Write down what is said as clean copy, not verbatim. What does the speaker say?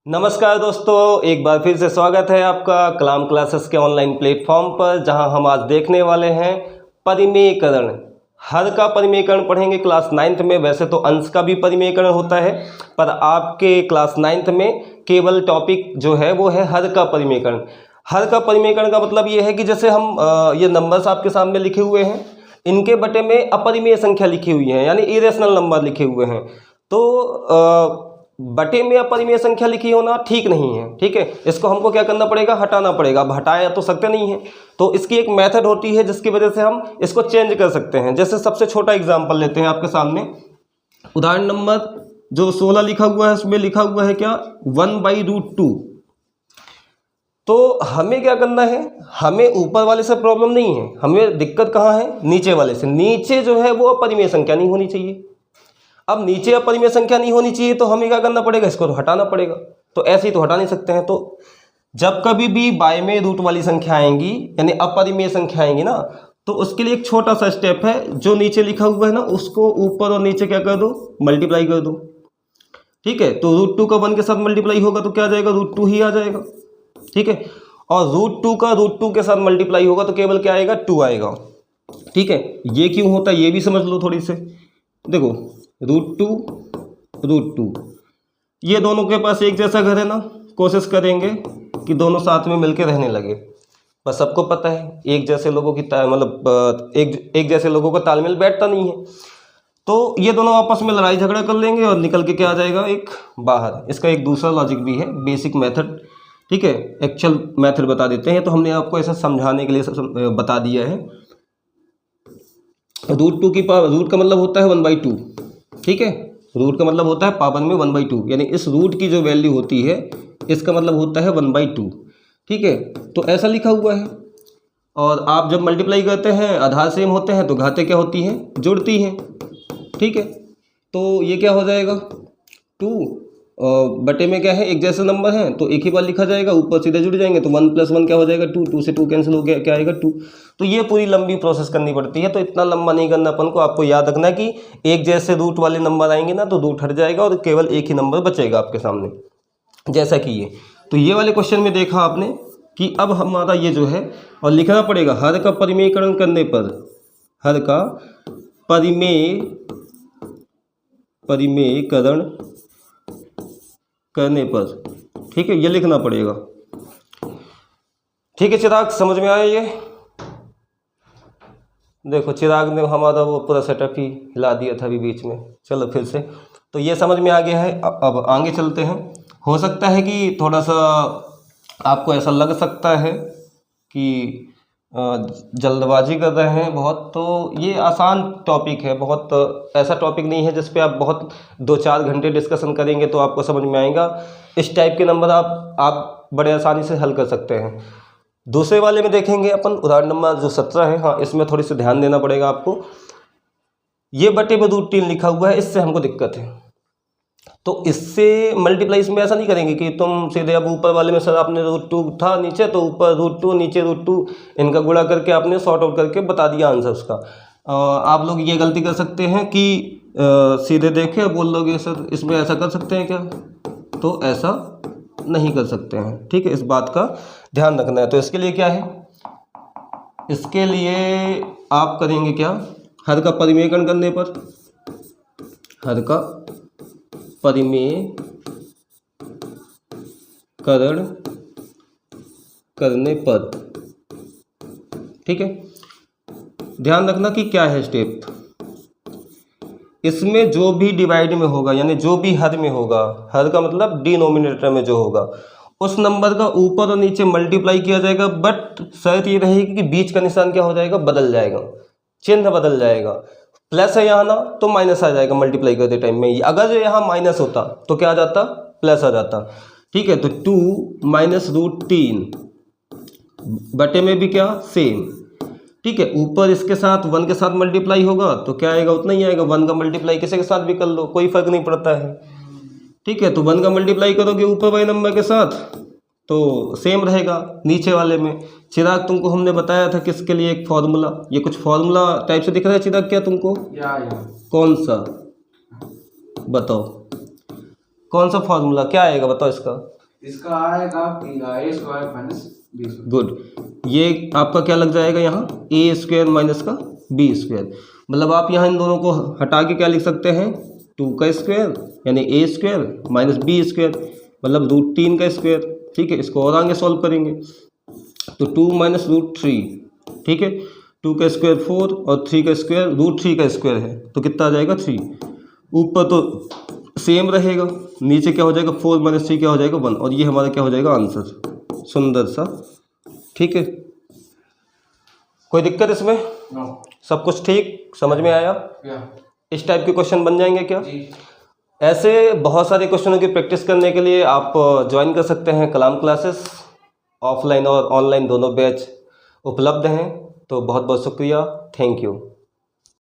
नमस्कार दोस्तों, एक बार फिर से स्वागत है आपका कलाम क्लासेस के ऑनलाइन प्लेटफॉर्म पर, जहां हम आज देखने वाले हैं परिमेयकरण। हर का परिमेयकरण पढ़ेंगे क्लास 9th में। वैसे तो अंश का भी परिमेयकरण होता है, पर आपके क्लास 9th में केवल टॉपिक जो है वो है हर का परिमेयकरण। हर का परिमेयकरण का मतलब ये है कि जैसे हम ये नंबर्स आपके सामने लिखे हुए हैं, इनके बटे में अपरिमेय संख्या लिखी हुई है, यानी इरेशनल नंबर लिखे हुए हैं। तो बटे में अपरिमेय संख्या लिखी होना ठीक नहीं है, ठीक है। इसको हमको क्या करना पड़ेगा, हटाना पड़ेगा। अब हटाया तो सकते नहीं है, तो इसकी एक मेथड होती है जिसकी वजह से हम इसको चेंज कर सकते हैं। जैसे सबसे छोटा एग्जांपल लेते हैं आपके सामने। उदाहरण नंबर जो 16 लिखा हुआ है, उसमें लिखा हुआ है क्या, 1/√2। तो हमें क्या करना है, हमें ऊपर वाले से प्रॉब्लम नहीं है, हमें दिक्कत कहाँ है, नीचे वाले से। नीचे जो है वो अपरिमेय संख्या नहीं होनी चाहिए। अब नीचे अपरिमेय संख्या नहीं होनी चाहिए तो हमें क्या करना पड़ेगा, इसको तो हटाना पड़ेगा। तो ऐसे ही तो हटा नहीं सकते हैं। तो जब कभी भी बाय में रूट वाली संख्या आएंगी, यानी अपरिमेय संख्या आएंगी ना, तो उसके लिए एक छोटा सा स्टेप है। जो नीचे लिखा हुआ है ना, उसको ऊपर और नीचे क्या कर दो, मल्टीप्लाई कर दो, ठीक है। तो √2 का 1 के साथ मल्टीप्लाई होगा तो क्या आ जाएगा, √2 ही आ जाएगा, ठीक है। और √2 का √2 के साथ मल्टीप्लाई होगा तो केवल क्या आएगा, 2 आएगा, ठीक है। ये क्यों होता है ये भी समझ लो थोड़ी से। देखो √2 ये दोनों के पास एक जैसा घर है ना, कोशिश करेंगे कि दोनों साथ में मिलकर रहने लगे। बस सबको पता है एक जैसे लोगों की मतलब एक जैसे लोगों का तालमेल बैठता नहीं है। तो ये दोनों आपस में लड़ाई झगड़ा कर लेंगे और निकल के क्या आ जाएगा, एक बाहर। इसका एक दूसरा लॉजिक भी है, बेसिक मेथड, ठीक है। एक्चुअल मेथड बता देते हैं। तो हमने आपको ऐसा समझाने के लिए बता दिया है। √2 की पावर, रूट का मतलब होता है 1/2, ठीक है। रूट का मतलब होता है पावर में 1/2, यानी इस रूट की जो वैल्यू होती है इसका मतलब होता है 1/2, ठीक है। तो ऐसा लिखा हुआ है। और आप जब मल्टीप्लाई करते हैं, आधार सेम होते हैं तो घातें क्या होती हैं, जुड़ती हैं, ठीक है। तो ये क्या हो जाएगा, 2 बटे में क्या है, एक जैसे नंबर हैं तो एक ही बार लिखा जाएगा, ऊपर सीधे जुड़ जाएंगे। तो 1 + 1 क्या हो जाएगा, 2, 2 से 2 कैंसिल हो गया, क्या आएगा, 2। तो ये पूरी लंबी प्रोसेस करनी पड़ती है। तो इतना लंबा नहीं करना अपन को। आपको याद रखना है कि एक जैसे रूट वाले नंबर आएंगे ना तो रूट हट जाएगा और केवल एक ही नंबर बचेगा आपके सामने, जैसा कि ये। तो ये वाले क्वेश्चन में देखा आपने कि अब हमारा ये जो है, और लिखना पड़ेगा हर का परिमेयकरण करने पर, हर का परिमेयकरण करने पर, ठीक है, ये लिखना पड़ेगा, ठीक है। चिराग समझ में आया ये? देखो चिराग ने हमारा वो पूरा सेटअप ही हिला दिया था अभी बीच में। चलो फिर से, तो ये समझ में आ गया है। अब आगे चलते हैं। हो सकता है कि थोड़ा सा आपको ऐसा लग सकता है कि जल्दबाजी कर रहे हैं बहुत, तो ये आसान टॉपिक है, बहुत ऐसा टॉपिक नहीं है जिस पे आप बहुत 2-4 घंटे डिस्कशन करेंगे तो आपको समझ में आएगा। इस टाइप के नंबर आप बड़े आसानी से हल कर सकते हैं। दूसरे वाले में देखेंगे अपन, उदाहरण नंबर जो 17 है। हाँ, इसमें थोड़ी सी ध्यान देना पड़ेगा आपको। ये बटे में √3 लिखा हुआ है, इससे हमको दिक्कत है। तो इससे मल्टीप्लाई इसमें ऐसा नहीं करेंगे कि तुम सीधे, अब ऊपर वाले में सर आपने √2 था नीचे, तो ऊपर √2 नीचे √2, इनका गुणा करके आपने सॉर्ट आउट करके बता दिया आंसर उसका। आप लोग ये गलती कर सकते हैं कि सीधे देखे बोल लोगे सर इसमें ऐसा कर सकते हैं क्या, तो ऐसा नहीं कर सकते हैं, ठीक है। इस बात का ध्यान रखना है। तो इसके लिए क्या है, इसके लिए आप करेंगे क्या, हर का परिमेयकरण करने पर, हर का परिमेयकरण करने पर, ठीक है। ध्यान रखना कि क्या है स्टेप। इसमें जो भी डिवाइड में होगा, यानी जो भी हर में होगा, हर का मतलब डिनोमिनेटर में जो होगा, उस नंबर का ऊपर और नीचे मल्टीप्लाई किया जाएगा। बट शर्त ये रहेगी कि बीच का निशान क्या हो जाएगा, बदल जाएगा, चिन्ह बदल जाएगा। प्लस है यहाँ ना तो माइनस आ जाएगा मल्टीप्लाई करते टाइम में। अगर जो यहाँ माइनस होता तो क्या आ जाता, प्लस आ जाता, ठीक है। तो 2 - √3 बटे में भी क्या, सेम, ठीक है। ऊपर इसके साथ 1 के साथ मल्टीप्लाई होगा तो क्या आएगा, उतना ही आएगा। 1 का मल्टीप्लाई किसी के साथ भी कर लो, कोई फर्क नहीं पड़ता है, ठीक है। तो 1 का मल्टीप्लाई करोगे ऊपर वाले नंबर के साथ तो सेम रहेगा नीचे वाले में। चिराग तुमको हमने बताया था किसके लिए, एक फॉर्मूला, ये कुछ फॉर्मूला टाइप से दिख रहा है चिराग क्या तुमको, या। कौन सा बताओ, कौन सा फॉर्मूला क्या आएगा बताओ इसका? इसका आएगा a square minus b square. Good. ये आपका क्या लग जाएगा यहाँ ए स्क्वायर माइनस का बी स्क्वायर। मतलब आप यहाँ इन दोनों को हटा के क्या लिख सकते हैं 2 का स्क्वायर यानी ए स्क्वायर माइनस बी स्क्वायर मतलब √3 का स्क्वायर। ठीक है, इसको और आगे सॉल्व करेंगे तो 2 माइनस √3। ठीक है, 2 का स्क्वायर 4 और 3 का स्क्वायर √3 का स्क्वायर है तो कितना आ जाएगा 3। ऊपर तो सेम रहेगा, नीचे क्या हो जाएगा 4 माइनस 3 क्या हो जाएगा 1 और ये हमारा क्या हो जाएगा आंसर। सुंदर सा। ठीक है, कोई दिक्कत इसमें? नो। सब कुछ ठीक समझ में आया? इस टाइप के क्वेश्चन बन जाएंगे क्या? जी। ऐसे बहुत सारे क्वेश्चनों की प्रैक्टिस करने के लिए आप ज्वाइन कर सकते हैं कलाम क्लासेस। ऑफलाइन और ऑनलाइन दोनों बैच उपलब्ध हैं। तो बहुत बहुत शुक्रिया, थैंक यू।